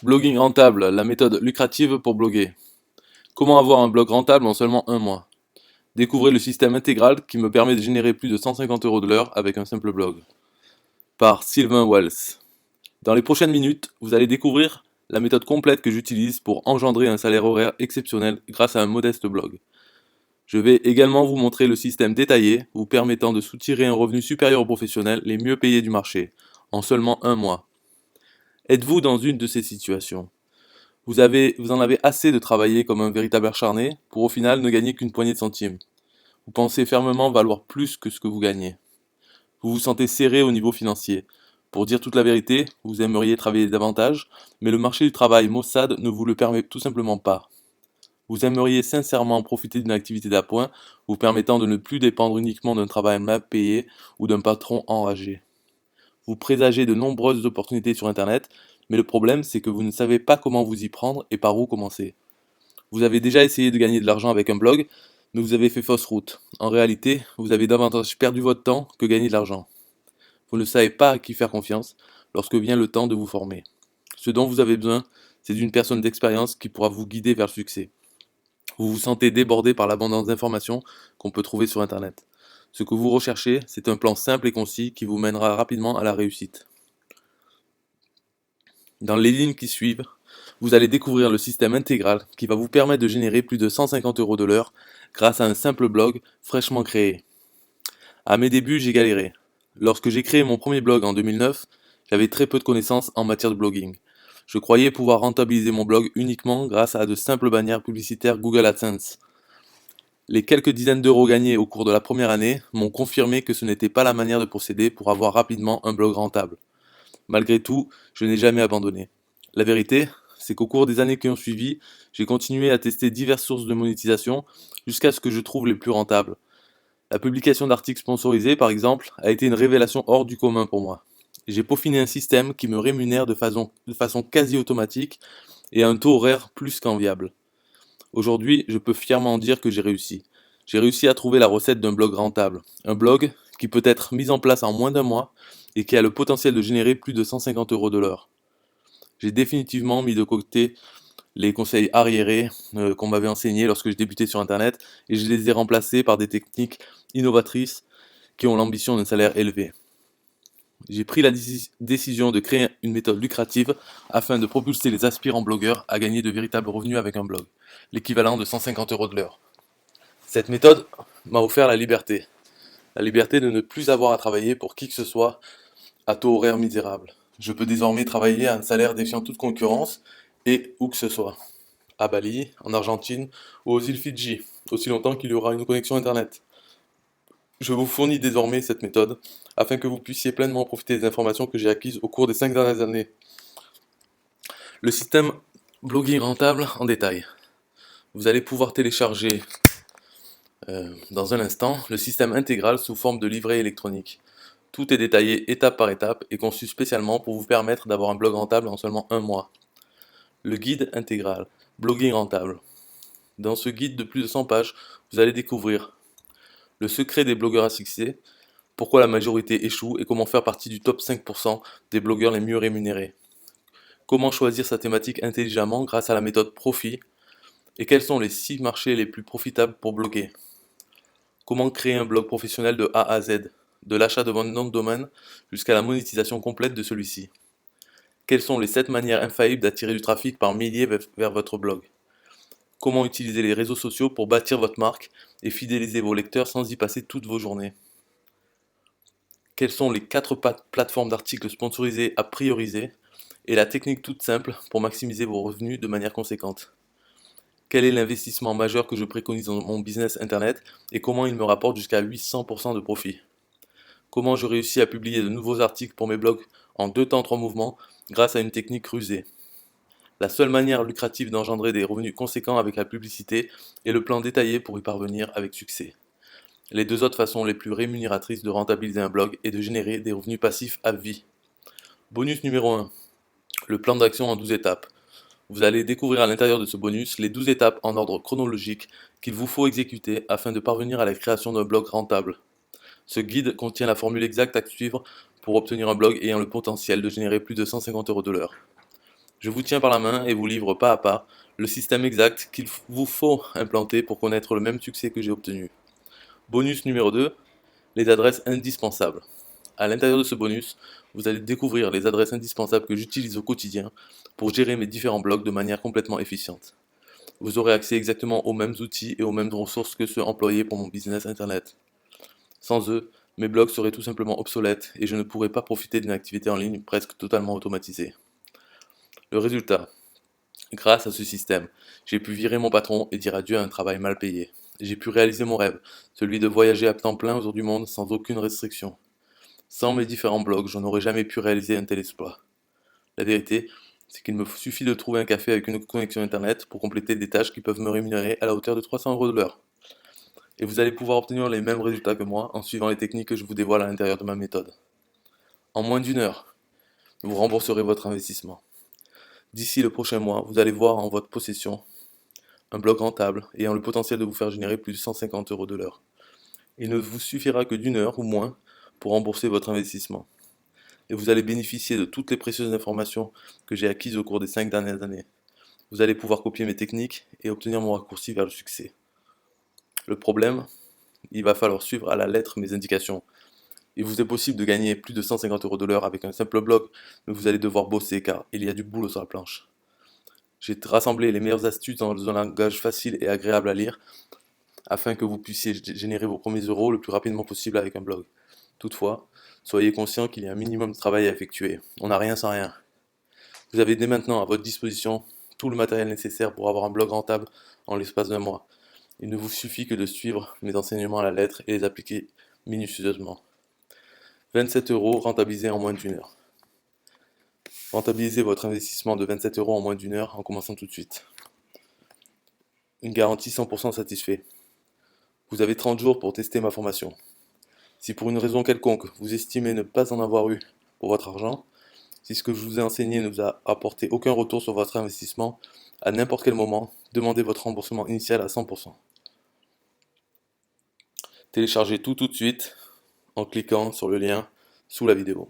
Blogging rentable, la méthode lucrative pour bloguer. Comment avoir un blog rentable en seulement un mois? Découvrez le système intégral qui me permet de générer plus de 150 € de l'heure avec un simple blog. Par Sylvain Wells. Dans les prochaines minutes, vous allez découvrir la méthode complète que j'utilise pour engendrer un salaire horaire exceptionnel grâce à un modeste blog. Je vais également vous montrer le système détaillé vous permettant de soutirer un revenu supérieur aux professionnels les mieux payés du marché en seulement un mois. Êtes-vous dans une de ces situations? Vous en avez assez de travailler comme un véritable acharné pour au final ne gagner qu'une poignée de centimes. Vous pensez fermement valoir plus que ce que vous gagnez. Vous vous sentez serré au niveau financier. Pour dire toute la vérité, vous aimeriez travailler davantage, mais le marché du travail maussade ne vous le permet tout simplement pas. Vous aimeriez sincèrement profiter d'une activité d'appoint vous permettant de ne plus dépendre uniquement d'un travail mal payé ou d'un patron enragé. Vous présagez de nombreuses opportunités sur Internet, mais le problème c'est que vous ne savez pas comment vous y prendre et par où commencer. Vous avez déjà essayé de gagner de l'argent avec un blog, mais vous avez fait fausse route. En réalité, vous avez davantage perdu votre temps que gagné de l'argent. Vous ne savez pas à qui faire confiance lorsque vient le temps de vous former. Ce dont vous avez besoin, c'est d'une personne d'expérience qui pourra vous guider vers le succès. Vous vous sentez débordé par l'abondance d'informations qu'on peut trouver sur Internet. Ce que vous recherchez, c'est un plan simple et concis qui vous mènera rapidement à la réussite. Dans les lignes qui suivent, vous allez découvrir le système intégral qui va vous permettre de générer plus de 150 € de l'heure grâce à un simple blog fraîchement créé. À mes débuts, j'ai galéré. Lorsque j'ai créé mon premier blog en 2009, j'avais très peu de connaissances en matière de blogging. Je croyais pouvoir rentabiliser mon blog uniquement grâce à de simples bannières publicitaires Google AdSense. Les quelques dizaines d'euros gagnés au cours de la première année m'ont confirmé que ce n'était pas la manière de procéder pour avoir rapidement un blog rentable. Malgré tout, je n'ai jamais abandonné. La vérité, c'est qu'au cours des années qui ont suivi, j'ai continué à tester diverses sources de monétisation jusqu'à ce que je trouve les plus rentables. La publication d'articles sponsorisés, par exemple, a été une révélation hors du commun pour moi. J'ai peaufiné un système qui me rémunère de façon quasi automatique et à un taux horaire plus qu'enviable. Aujourd'hui, je peux fièrement dire que j'ai réussi. J'ai réussi à trouver la recette d'un blog rentable. Un blog qui peut être mis en place en moins d'un mois et qui a le potentiel de générer plus de 150 € de l'heure. J'ai définitivement mis de côté les conseils arriérés qu'on m'avait enseignés lorsque je débutais sur Internet et je les ai remplacés par des techniques innovatrices qui ont l'ambition d'un salaire élevé. J'ai pris la décision de créer une méthode lucrative afin de propulser les aspirants blogueurs à gagner de véritables revenus avec un blog, l'équivalent de 150 € de l'heure. Cette méthode m'a offert la liberté de ne plus avoir à travailler pour qui que ce soit à taux horaire misérable. Je peux désormais travailler à un salaire défiant toute concurrence et où que ce soit. À Bali, en Argentine ou aux îles Fidji, aussi longtemps qu'il y aura une connexion Internet. Je vous fournis désormais cette méthode afin que vous puissiez pleinement profiter des informations que j'ai acquises au cours des 5 dernières années. Le système blogging rentable en détail. Vous allez pouvoir télécharger dans un instant le système intégral sous forme de livret électronique. Tout est détaillé étape par étape et conçu spécialement pour vous permettre d'avoir un blog rentable en seulement un mois. Le guide intégral, blogging rentable. Dans ce guide de plus de 100 pages, vous allez découvrir le secret des blogueurs à succès, pourquoi la majorité échoue et comment faire partie du top 5% des blogueurs les mieux rémunérés. Comment choisir sa thématique intelligemment grâce à la méthode Profit et quels sont les 6 marchés les plus profitables pour bloguer. Comment créer un blog professionnel de A à Z, de l'achat de votre nom de domaine jusqu'à la monétisation complète de celui-ci. Quelles sont les 7 manières infaillibles d'attirer du trafic par milliers vers votre blog. Comment utiliser les réseaux sociaux pour bâtir votre marque et fidéliser vos lecteurs sans y passer toutes vos journées. Quelles sont les 4 plateformes d'articles sponsorisés à prioriser et la technique toute simple pour maximiser vos revenus de manière conséquente. Quel est l'investissement majeur que je préconise dans mon business internet et comment il me rapporte jusqu'à 800% de profit. Comment je réussis à publier de nouveaux articles pour mes blogs en 2 temps 3 mouvements grâce à une technique rusée. La seule manière lucrative d'engendrer des revenus conséquents avec la publicité est le plan détaillé pour y parvenir avec succès. Les 2 autres façons les plus rémunératrices de rentabiliser un blog et de générer des revenus passifs à vie. Bonus numéro 1. Le plan d'action en 12 étapes. Vous allez découvrir à l'intérieur de ce bonus les 12 étapes en ordre chronologique qu'il vous faut exécuter afin de parvenir à la création d'un blog rentable. Ce guide contient la formule exacte à suivre pour obtenir un blog ayant le potentiel de générer plus de 150 € de l'heure. Je vous tiens par la main et vous livre pas à pas le système exact qu'il vous faut implanter pour connaître le même succès que j'ai obtenu. Bonus numéro 2, les adresses indispensables. À l'intérieur de ce bonus, vous allez découvrir les adresses indispensables que j'utilise au quotidien pour gérer mes différents blogs de manière complètement efficiente. Vous aurez accès exactement aux mêmes outils et aux mêmes ressources que ceux employés pour mon business internet. Sans eux, mes blogs seraient tout simplement obsolètes et je ne pourrais pas profiter d'une activité en ligne presque totalement automatisée. Le résultat, grâce à ce système, j'ai pu virer mon patron et dire adieu à un travail mal payé. J'ai pu réaliser mon rêve, celui de voyager à temps plein autour du monde sans aucune restriction. Sans mes différents blogs, je n'aurais jamais pu réaliser un tel exploit. La vérité, c'est qu'il me suffit de trouver un café avec une connexion internet pour compléter des tâches qui peuvent me rémunérer à la hauteur de 300 € de l'heure. Et vous allez pouvoir obtenir les mêmes résultats que moi en suivant les techniques que je vous dévoile à l'intérieur de ma méthode. En moins d'une heure, vous rembourserez votre investissement. D'ici le prochain mois, vous allez voir en votre possession un blog rentable ayant le potentiel de vous faire générer plus de 150 € de l'heure. Il ne vous suffira que d'une heure ou moins pour rembourser votre investissement. Et vous allez bénéficier de toutes les précieuses informations que j'ai acquises au cours des 5 dernières années. Vous allez pouvoir copier mes techniques et obtenir mon raccourci vers le succès. Le problème, il va falloir suivre à la lettre mes indications. Il vous est possible de gagner plus de 150 € de l'heure avec un simple blog, mais vous allez devoir bosser car il y a du boulot sur la planche. J'ai rassemblé les meilleures astuces dans un langage facile et agréable à lire afin que vous puissiez générer vos premiers euros le plus rapidement possible avec un blog. Toutefois, soyez conscient qu'il y a un minimum de travail à effectuer. On n'a rien sans rien. Vous avez dès maintenant à votre disposition tout le matériel nécessaire pour avoir un blog rentable en l'espace d'un mois. Il ne vous suffit que de suivre mes enseignements à la lettre et les appliquer minutieusement. 27 € rentabilisés en moins d'une heure. Rentabilisez votre investissement de 27 € en moins d'une heure en commençant tout de suite. Une garantie 100% satisfait. Vous avez 30 jours pour tester ma formation. Si pour une raison quelconque vous estimez ne pas en avoir eu pour votre argent, si ce que je vous ai enseigné ne vous a apporté aucun retour sur votre investissement, à n'importe quel moment, demandez votre remboursement initial à 100%. Téléchargez tout de suite en cliquant sur le lien sous la vidéo.